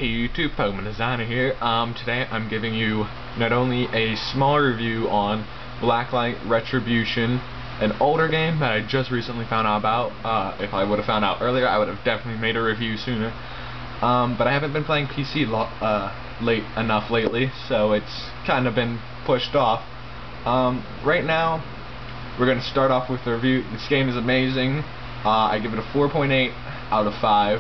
Hey YouTube, Pokemon Designer here. Today I'm giving you not only a smaller review on Blacklight Retribution, an older game that I just recently found out about. If I would have found out earlier, I would have definitely made a review sooner. But I haven't been playing PC late enough lately, so it's kind of been pushed off. Right now, we're going to start off with the review. This game is amazing. I give it a 4.8 out of 5.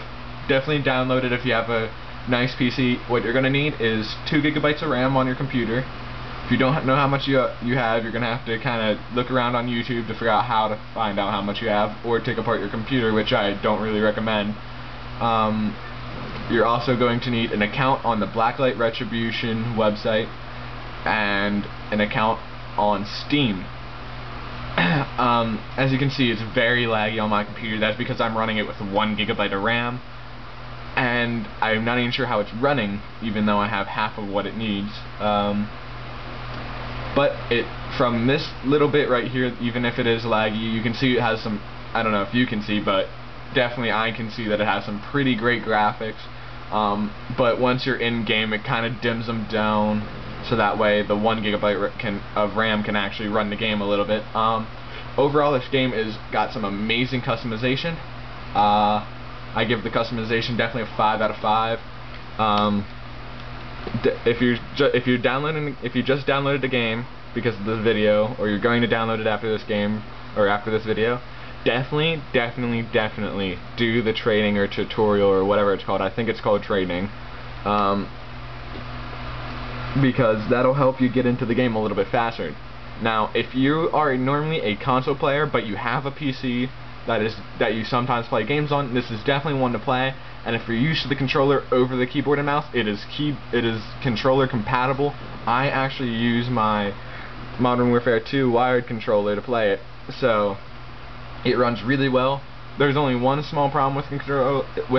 Definitely download it if you have a nice PC. What you're going to need is 2 GB of RAM on your computer. If you don't know how much you have, you're going to have to kind of look around on YouTube to figure out how to find out how much you have, or take apart your computer, which I don't really recommend. You're also going to need an account on the Blacklight Retribution website and an account on Steam. As you can see, it's very laggy on my computer. That's because I'm running it with 1 GB of RAM, and I'm not even sure how it's running, even though I have half of what it needs. But from this little bit right here, even if it is laggy, you can see it has some, I don't know if you can see, but definitely I can see that it has some pretty great graphics. But once you're in game, it kind of dims them down, so that way the 1 GB of RAM can actually run the game a little bit. Overall, this game is got some amazing customization. I give the customization definitely a 5 out of 5. If you just downloaded the game because of this video, or you're going to download it after this game or after this video, definitely do the training or tutorial or whatever it's called. I think it's called training. Because that'll help you get into the game a little bit faster. Now, if you are normally a console player but you have a PC that you sometimes play games on, this is definitely one to play. And if you're used to the controller over the keyboard and mouse, it is controller compatible. I actually use my Modern Warfare 2 wired controller to play it, so it runs really well. There's only one small problem with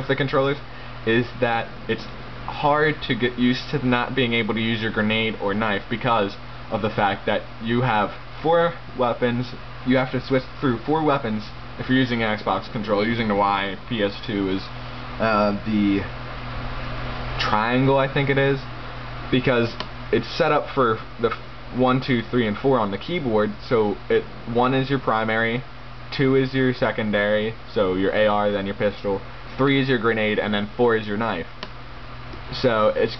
the controllers, is that it's hard to get used to not being able to use your grenade or knife, because of the fact that you have 4 weapons. You have to switch through 4 weapons if you're using an Xbox controller. Using the Y, PS2 is the triangle, I think it is, because it's set up for the 1, 2, 3, and 4 on the keyboard. So 1 is your primary, 2 is your secondary, so your AR, then your pistol, 3 is your grenade, and then 4 is your knife. So it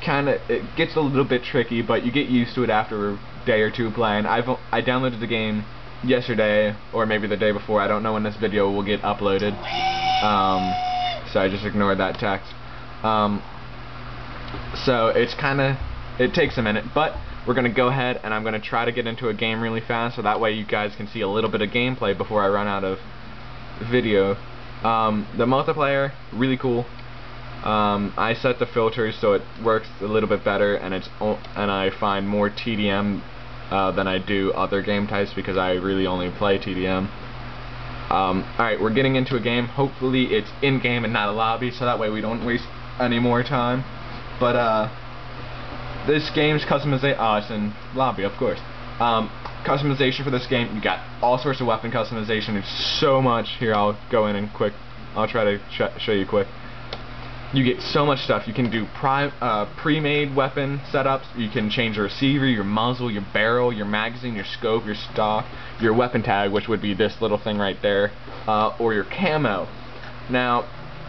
gets a little bit tricky, but you get used to it after a day or 2 playing. I downloaded the game yesterday, or maybe the day before. I don't know when this video will get uploaded, so I just ignored that text. So it takes a minute, but we're gonna go ahead and I'm gonna try to get into a game really fast, so that way you guys can see a little bit of gameplay before I run out of video. The multiplayer, really cool. I set the filters so it works a little bit better, and I find more TDM than I do other game types, because I really only play TDM. Alright, we're getting into a game. Hopefully it's in-game and not a lobby, so that way we don't waste any more time. But this game's customization, it's in lobby, of course. Customization for this game, you got all sorts of weapon customization. It's so much. Here, I'll go in and quick. I'll try to show you quick. You get so much stuff. You can do pre-made weapon setups. You can change your receiver, your muzzle, your barrel, your magazine, your scope, your stock, your weapon tag, which would be this little thing right there, or your camo. Now,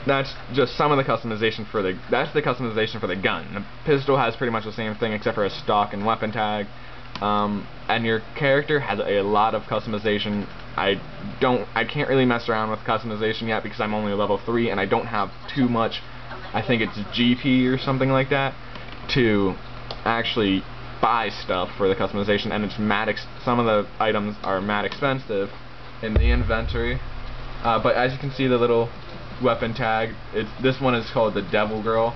that's just some of the customization for the gun. The pistol has pretty much the same thing except for a stock and weapon tag. And your character has a lot of customization. I can't really mess around with customization yet because I'm only level 3 and I don't have too much. I think it's GP or something like that to actually buy stuff for the customization, and it's some of the items are mad expensive in the inventory. But as you can see, the little weapon tag, this one is called the Devil Girl.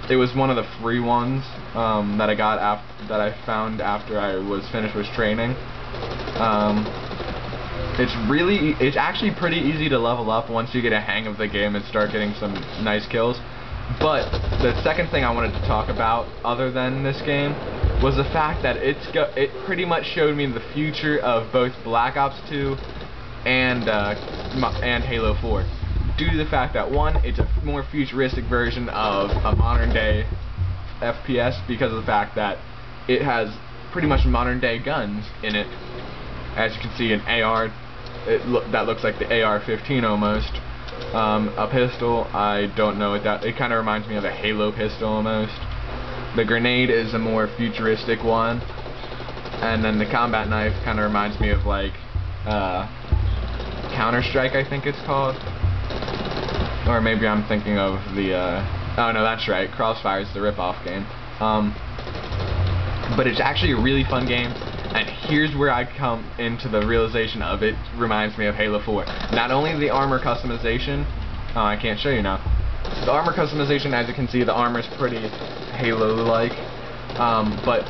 It was one of the free ones that I found after I was finished with training. It's actually pretty easy to level up once you get a hang of the game and start getting some nice kills. But the second thing I wanted to talk about, other than this game, was the fact that it pretty much showed me the future of both Black Ops 2 and Halo 4. due to the fact that, one, it's a more futuristic version of a modern day FPS because of the fact that it has pretty much modern day guns in it. As you can see, an AR, that looks like the AR-15 almost. A pistol, I don't know what that, it kind of reminds me of a Halo pistol almost. The grenade is a more futuristic one, and then the combat knife kind of reminds me of like Counter-Strike, I think it's called. Or maybe I'm thinking of the, oh no, that's right, Crossfire is the rip-off game. But it's actually a really fun game, and here's where I come into the realization of it reminds me of Halo 4. Not only the armor customization, oh, I can't show you now. The armor customization, as you can see, the armor's pretty Halo-like, but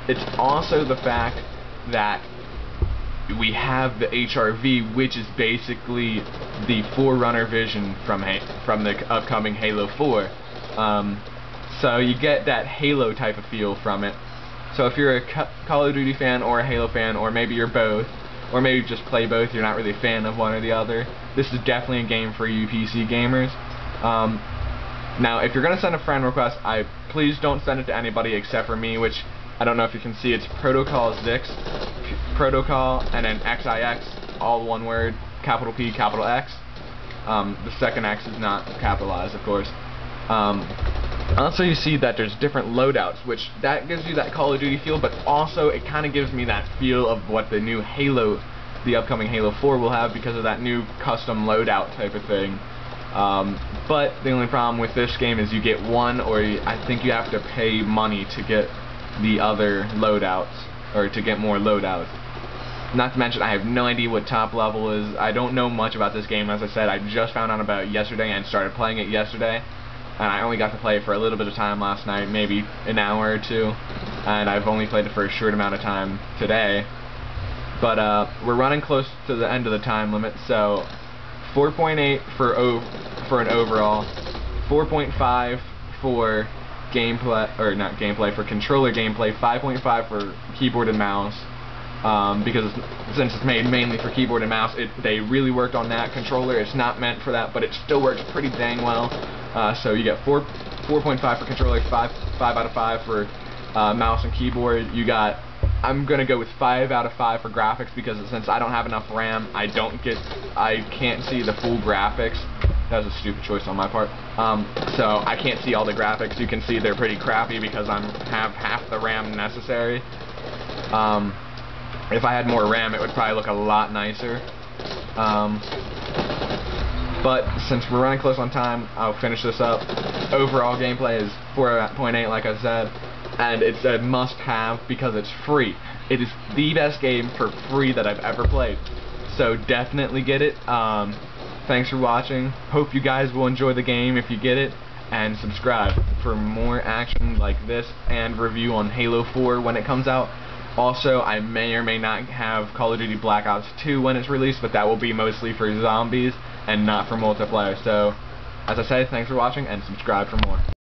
it's also the fact that we have the HRV, which is basically the forerunner vision from the upcoming Halo 4. So you get that Halo type of feel from it. So if you're a Call of Duty fan or a Halo fan, or maybe you're both, or maybe you just play both, you're not really a fan of one or the other, this is definitely a game for you PC gamers. Now, if you're going to send a friend request, please don't send it to anybody except for me, which I don't know if you can see, it's Protocol Zix, Protocol, and then XIX, all one word, capital P, capital X. The second X is not capitalized, of course. Also, you see that there's different loadouts, which that gives you that Call of Duty feel, but also it kind of gives me that feel of what the new Halo, the upcoming Halo 4 will have because of that new custom loadout type of thing. But the only problem with this game is you get one, or I think you have to pay money to get the other loadouts, or to get more loadouts. Not to mention, I have no idea what top level is. I don't know much about this game. As I said, I just found out about it yesterday and started playing it yesterday. And I only got to play it for a little bit of time last night, maybe an hour or two. And I've only played it for a short amount of time today. But we're running close to the end of the time limit, so 4.8 for an overall, 4.5 for gameplay, or not gameplay, for controller gameplay, 5.5 for keyboard and mouse. Because since it's made mainly for keyboard and mouse, they really worked on that controller. It's not meant for that, but it still works pretty dang well. So you get 4.5 for controller, 5 out of 5 for mouse and keyboard. You got, I'm gonna go with 5 out of 5 for graphics because since I don't have enough RAM, I can't see the full graphics. That was a stupid choice on my part. So I can't see all the graphics. You can see they're pretty crappy because I have half the RAM necessary. If I had more RAM, it would probably look a lot nicer. But since we're running close on time, I'll finish this up. Overall gameplay is 4.8, like I said, and it's a must-have because it's free. It is the best game for free that I've ever played. So definitely get it. Thanks for watching. Hope you guys will enjoy the game if you get it, and subscribe for more action like this and review on Halo 4 when it comes out. Also, I may or may not have Call of Duty Black Ops 2 when it's released, but that will be mostly for zombies and not for multiplayer. So, as I said, thanks for watching and subscribe for more.